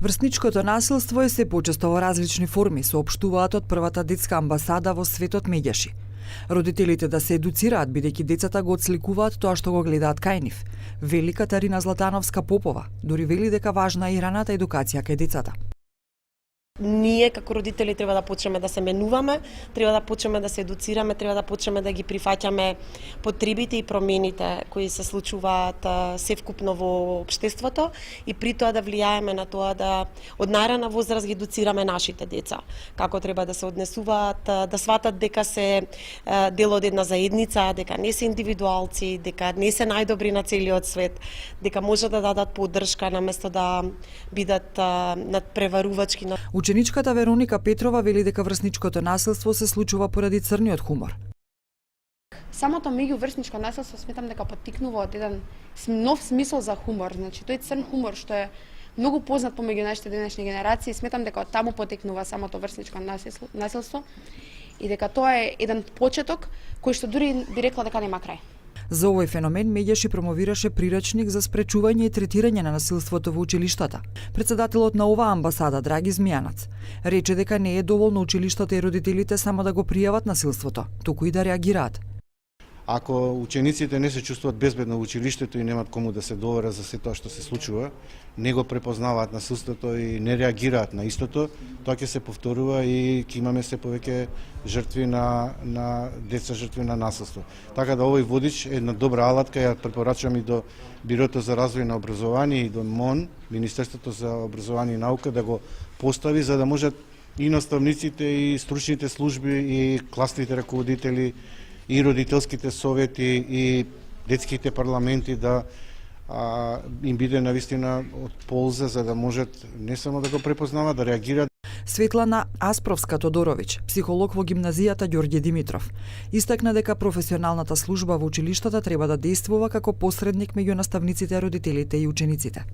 Врсничкото насилство е се почесто во различни форми, соопштуваат од првата детска амбасада во светот меѓаши. Родителите да се едуцираат, бидејќи децата го отсликуваат тоа што го гледаат кај нив. Вели Катарина Златановска-Попова, дури вели дека важна е и раната едукација кај децата. Ние како родители треба да почнеме да се менуваме, треба да почнеме да се едуцираме, треба да почнеме да ги прифаќаме потребите и промените кои се случуваат севкупно во општеството и при тоа да влијаеме на тоа да од најрана возраст ги едуцираме нашите деца, како треба да се однесуваат, да сватат дека се дел од една заедница, дека не се индивидуалци, дека не се најдобри на целиот свет, дека може да дадат поддршка наместо да бидат надпреварувачки. Ученичката Вероника Петрова вели дека врсничкото насилство се случува поради црниот хумор. Самото меѓуврсничко насилство сметам дека поттикнува од еден нов смисол за хумор. Значи, тој црн хумор што е многу познат помеѓу нашите денешни генерации, сметам дека од таму потекнува самото врсничко насилство и дека тоа е еден почеток кој што дури би рекла дека нема крај. За овој феномен Меѓаши промовираше прирачник за спречување и третирање на насилството во училиштата. Председателот на оваа амбасада, Драги Змијанац, рече дека не е доволно училиштата и родителите само да го пријават насилството, туку и да реагираат. Ако учениците не се чувствуваат безбедно во училиштето и немаат кому да се доверат за се тоа што се случува, не го препознаваат насилството и не реагираат на истото, тоа ќе се повторува и ќе имаме се повеќе жртви на деца жртви на насилство. Така да овој водич е една добра алатка, ја препорачувам и до Бирото за развој на образование и до МОН, Министерството за образование и наука, да го постави за да можат и наставниците и стручните служби и класните раководители и родителските совети и детските парламенти да им биде навистина од полза за да можат не само да го препознават, да реагираат. Светлана Аспровска-Тодоровиќ, психолог во гимназијата Ѓорѓе Димитров, истакна дека професионалната служба во училиштата треба да действува како посредник меѓу наставниците, родителите и учениците.